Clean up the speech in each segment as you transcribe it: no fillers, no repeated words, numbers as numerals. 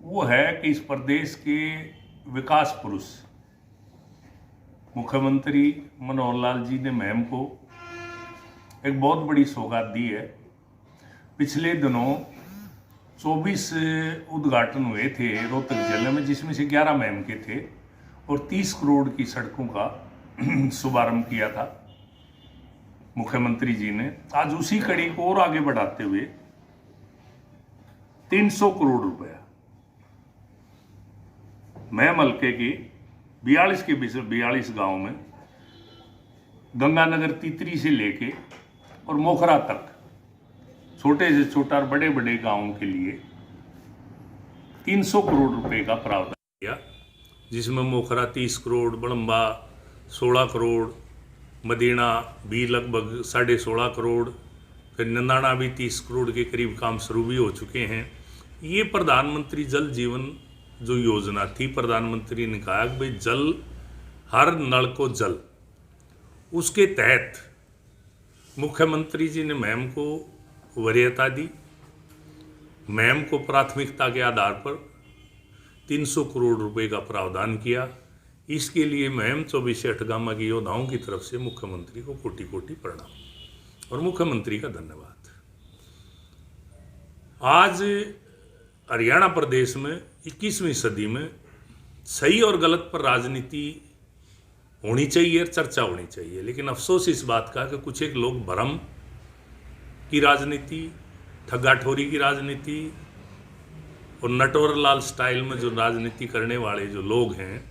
वो है कि इस प्रदेश के विकास पुरुष मुख्यमंत्री मनोहर लाल जी ने मैम को एक बहुत बड़ी सौगात दी है। पिछले दिनों 24 उद्घाटन हुए थे रोहतक जिले में, जिसमें से 11 मैम के थे और 30 करोड़ की सड़कों का शुभारंभ किया था मुख्यमंत्री जी ने। आज उसी कड़ी को और आगे बढ़ाते हुए 300 करोड़ रुपया मैम हल्के की 42 गांव में गंगानगर तीतरी से लेके और मोखरा तक छोटे से छोटा और बड़े बड़े गांवों के लिए 300 करोड़ रुपए का प्रावधान किया, जिसमें मोखरा 30 करोड़, बड़म्बा 16 करोड़, मदीना भी लगभग 16.5 करोड़, फिर नंदाना भी 30 करोड़ के करीब काम शुरू भी हो चुके हैं। ये प्रधानमंत्री जल जीवन जो योजना थी, प्रधानमंत्री ने कहा कि भाई जल, हर नल को जल, उसके तहत मुख्यमंत्री जी ने मैम को वरीयता दी। मैम को प्राथमिकता के आधार पर 300 करोड़ रुपए का प्रावधान किया। इसके लिए मैम 24 अठगामा की योद्धाओं की तरफ से मुख्यमंत्री को कोटि कोटि प्रणाम और मुख्यमंत्री का धन्यवाद। आज हरियाणा प्रदेश में 21वीं सदी में सही और गलत पर राजनीति होनी चाहिए और चर्चा होनी चाहिए, लेकिन अफसोस इस बात का कि कुछ एक लोग भ्रम की राजनीति, ठगाठोरी की राजनीति और नटवर लाल स्टाइल में जो राजनीति करने वाले जो लोग हैं,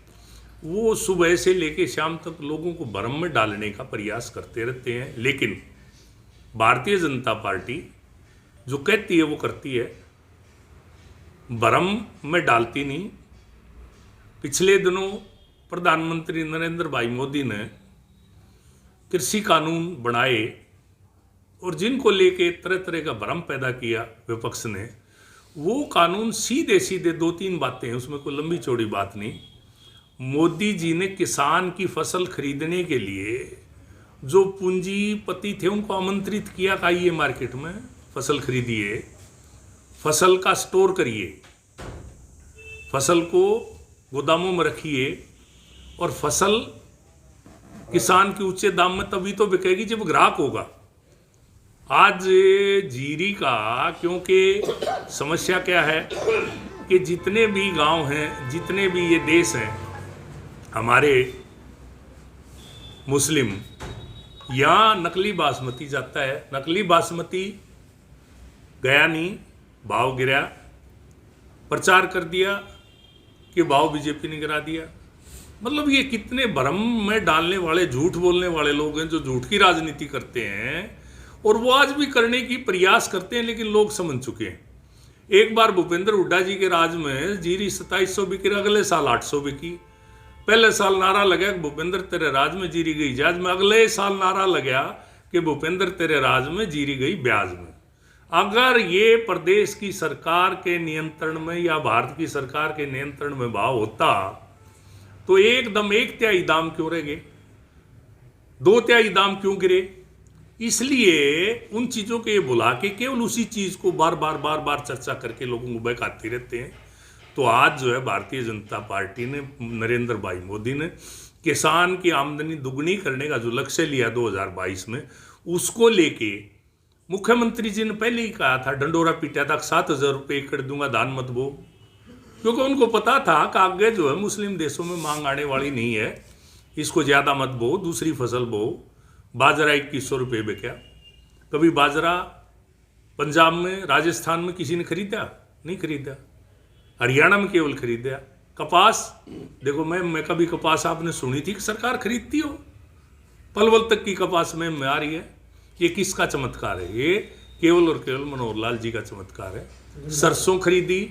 वो सुबह से लेकर शाम तक लोगों को भ्रम में डालने का प्रयास करते रहते हैं। लेकिन भारतीय जनता पार्टी जो कहती है वो करती है, भ्रम में डालती नहीं। पिछले दिनों प्रधानमंत्री नरेंद्र भाई मोदी ने कृषि कानून बनाए और जिनको लेके तरह तरह का भ्रम पैदा किया विपक्ष ने, वो कानून सीधे सीधे 2-3 बातें हैं, उसमें कोई लंबी चौड़ी बात नहीं। मोदी जी ने किसान की फसल खरीदने के लिए जो पूंजीपति थे उनको आमंत्रित किया कि आइए मार्केट में फसल खरीदिए, फसल का स्टोर करिए, फसल को गोदामों में रखिए और फसल किसान के ऊंचे दाम में तभी तो बिकेगी जब ग्राहक होगा। आज जीरी का, क्योंकि समस्या क्या है कि जितने भी गांव हैं, जितने भी ये देश हैं हमारे मुस्लिम, यहाँ नकली बासमती जाता है। नकली बासमती गया नहीं, भाव गिरा, प्रचार कर दिया कि भाव बीजेपी ने गिरा दिया। मतलब ये कितने भ्रम में डालने वाले, झूठ बोलने वाले लोग हैं जो झूठ की राजनीति करते हैं और वो आज भी करने की प्रयास करते हैं, लेकिन लोग समझ चुके हैं। एक बार भूपेंद्र हुड्डा जी के राज में जीरी 2700 बिकी, अगले साल 800 बिकी। पहले साल नारा लगा कि भूपेंद्र तेरे राज में जीरी गई जहाज में, अगले साल नारा लगा कि भूपेंद्र तेरे राज में जीरी गई ब्याज में। अगर ये प्रदेश की सरकार के नियंत्रण में या भारत की सरकार के नियंत्रण में भाव होता तो एकदम 1/3 दाम क्यों रह गए, 2/3 दाम क्यों गिरे? इसलिए उन चीजों के बुला के केवल उसी चीज को बार बार चर्चा करके लोगों को बहकाते रहते हैं। तो आज जो है भारतीय जनता पार्टी ने, नरेंद्र भाई मोदी ने किसान की आमदनी दुगनी करने का जो लक्ष्य लिया 2022 में, उसको लेके मुख्यमंत्री जी ने पहले ही कहा था, डंडोरा पीटा था, 7,000 रुपये एकड़ दूंगा, धान मत बो, क्योंकि उनको पता था कि आगे जो है मुस्लिम देशों में मांग आने वाली नहीं है, इसको ज़्यादा मत बो, दूसरी फसल बो। बाजरा 2100 रुपये बिका। कभी बाजरा पंजाब में, राजस्थान में किसी ने खरीदा? नहीं खरीदा। हरियाणा में केवल खरीदा। कपास देखो, मैं कभी कपास आपने सुनी थी कि सरकार खरीदती हो? पलवल तक की कपास में आ रही है। ये किसका चमत्कार है? ये केवल और केवल मनोहर लाल जी का चमत्कार है। सरसों खरीदी,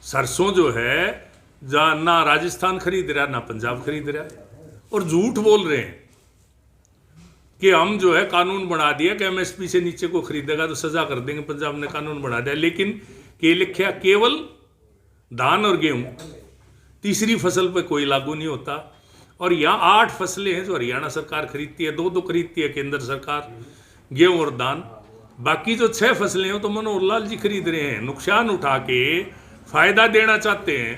सरसों जो है जहाँ ना राजस्थान खरीद रहा ना पंजाब खरीद रहा, और झूठ बोल रहे हैं कि हम जो है कानून बना दिया कि एमएसपी से नीचे को खरीदेगा तो सजा कर देंगे, पंजाब ने कानून बना दिया। लेकिन के लिखा केवल धान और गेहूं, तीसरी फसल पे कोई लागू नहीं होता। और यहाँ 8 फसलें हैं जो हरियाणा सरकार खरीदती है, 2 खरीदती है केंद्र सरकार, गेहूं और धान। बाकी जो 6 फसलें हैं तो मनोहर लाल जी खरीद रहे हैं। नुकसान उठा के फायदा देना चाहते हैं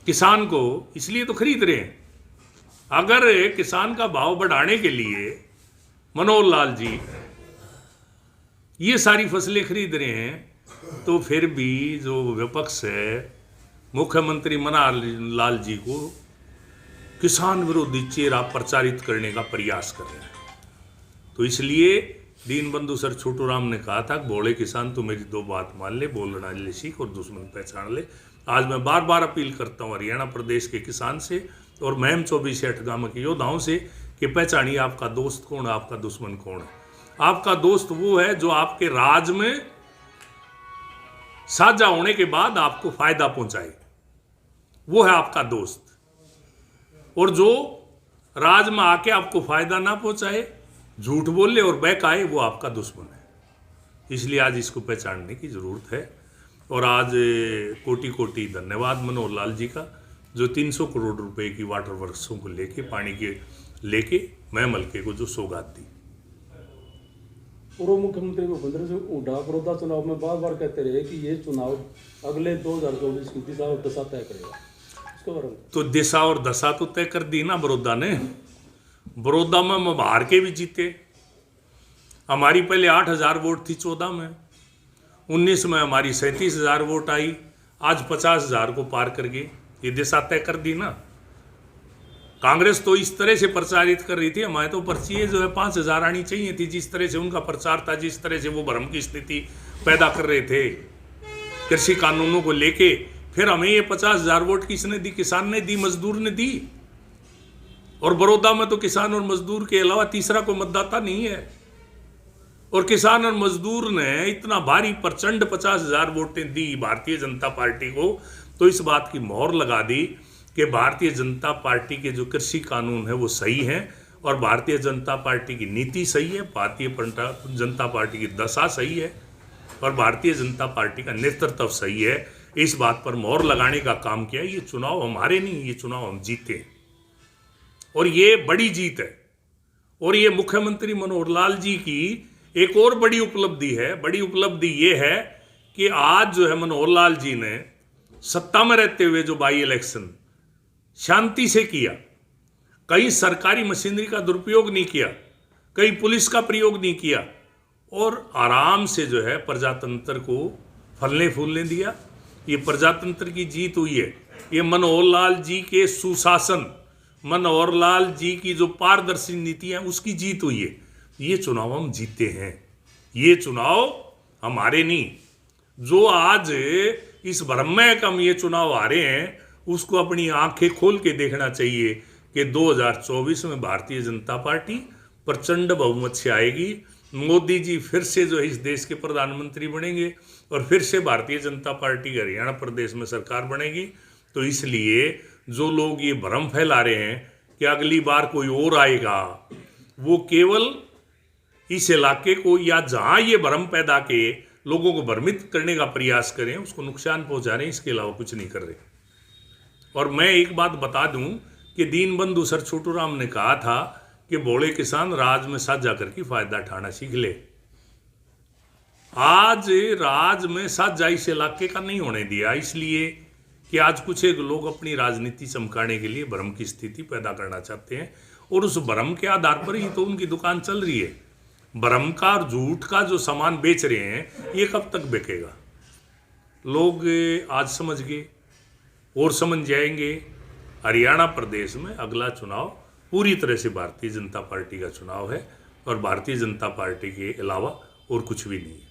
किसान को, इसलिए तो खरीद रहे हैं। अगर किसान का भाव बढ़ाने के लिए मनोहर लाल जी ये सारी फसलें खरीद रहे हैं, तो फिर भी जो विपक्ष है मुख्यमंत्री मनोहर लाल जी को किसान विरोधी चेहरा प्रचारित करने का प्रयास कर रहे हैं। तो इसलिए दीनबंधु सर छोटू राम ने कहा था, भोले किसान तू मेरी दो बात मान ले, बोलना ले सीख और दुश्मन पहचान ले। आज मैं बार बार अपील करता हूँ हरियाणा प्रदेश के किसान से और महम 24 गांव के योद्धाओं से कि पहचानिए आपका दोस्त कौन है, आपका दुश्मन कौन है। आपका दोस्त वो है जो आपके राज में साझा होने के बाद आपको फायदा पहुंचाए, वो है आपका दोस्त। और जो राज में आके आपको फायदा ना पहुंचाए, झूठ बोले और बहकाए, वो आपका दुश्मन है। इसलिए आज इसको पहचानने की जरूरत है। और आज कोटि कोटि धन्यवाद मनोहर लाल जी का, जो 300 करोड़ रुपए की वाटर वर्क्सों को लेके, पानी के लेके महम हल्के को जो सौगात दी। पूर्व मुख्यमंत्री भूपेंद्र सिंह हुड्डा बड़ौदा चुनाव में बार बार कहते रहे कि ये चुनाव अगले 2024 की दिशा और दशा तय करेगा, इसके बारे में। तो दिशा और दशा तो तय कर दी ना बड़ौदा ने। बड़ौदा में हम हार के भी जीते। हमारी पहले 8,000 वोट थी 14 में, 19 में हमारी 37,000 वोट आई, आज 50,000 को पार कर गए। ये दिशा तय कर दी ना। कांग्रेस तो इस तरह से प्रचारित कर रही थी, हमारे तो पर्ची जो है 5,000 आनी चाहिए थी। जिस तरह से उनका प्रचार था, जिस तरह से वो भ्रम की स्थिति पैदा कर रहे थे कृषि कानूनों को लेके, फिर हमें ये 50,000 वोट किसने दी? किसान ने दी, मजदूर ने दी। और बड़ौदा में तो किसान और मजदूर के अलावा तीसरा कोई मतदाता नहीं है। और किसान और मजदूर ने इतना भारी प्रचंड 50,000 वोटें दी भारतीय जनता पार्टी को, तो इस बात की मोहर लगा दी कि भारतीय जनता पार्टी के जो कृषि कानून है वो सही है, और भारतीय जनता पार्टी की नीति सही है, भारतीय जनता पार्टी की दशा सही है, और भारतीय जनता पार्टी का नेतृत्व सही है। इस बात पर मोहर लगाने का काम किया। ये चुनाव हमारे नहीं, ये चुनाव हम जीते, और ये बड़ी जीत है। और ये मुख्यमंत्री मनोहर लाल जी की एक और बड़ी उपलब्धि है। बड़ी उपलब्धि ये है कि आज जो है मनोहर लाल जी ने सत्ता में रहते हुए जो बाई इलेक्शन शांति से किया, कहीं सरकारी मशीनरी का दुरुपयोग नहीं किया, कहीं पुलिस का प्रयोग नहीं किया, और आराम से जो है प्रजातंत्र को फलने फूलने दिया। ये प्रजातंत्र की जीत हुई है। ये मनोहर लाल जी के सुशासन, मनोहर लाल जी की जो पारदर्शी नीतियां, उसकी जीत हुई है। ये चुनाव हम जीते हैं, ये चुनाव हमारे नहीं। जो आज इस भ्रम में हम ये चुनाव हारे हैं, उसको अपनी आंखें खोल के देखना चाहिए कि 2024 में भारतीय जनता पार्टी प्रचंड बहुमत से आएगी। मोदी जी फिर से जो है इस देश के प्रधानमंत्री बनेंगे, और फिर से भारतीय जनता पार्टी की हरियाणा प्रदेश में सरकार बनेगी। तो इसलिए जो लोग ये भ्रम फैला रहे हैं कि अगली बार कोई और आएगा, वो केवल इस इलाके को या जहां ये भ्रम पैदा के लोगों को भ्रमित करने का प्रयास करें, उसको नुकसान पहुंचा रहे हैं, इसके अलावा कुछ नहीं कर रहे। और मैं एक बात बता दूं कि दीनबंधु सर छोटू राम ने कहा था कि भोले किसान राज में साझा करके फायदा उठाना सीख ले। आज राज में साझा इस इलाके का नहीं होने दिया, इसलिए कि आज कुछ एक लोग अपनी राजनीति चमकाने के लिए भ्रम की स्थिति पैदा करना चाहते हैं, और उस भ्रम के आधार पर ही तो उनकी दुकान चल रही है। भ्रम का और झूठ का जो सामान बेच रहे हैं, ये कब तक बिकेगा? लोग आज समझ गए और समझ जाएंगे। हरियाणा प्रदेश में अगला चुनाव पूरी तरह से भारतीय जनता पार्टी का चुनाव है, और भारतीय जनता पार्टी के अलावा और कुछ भी नहीं है।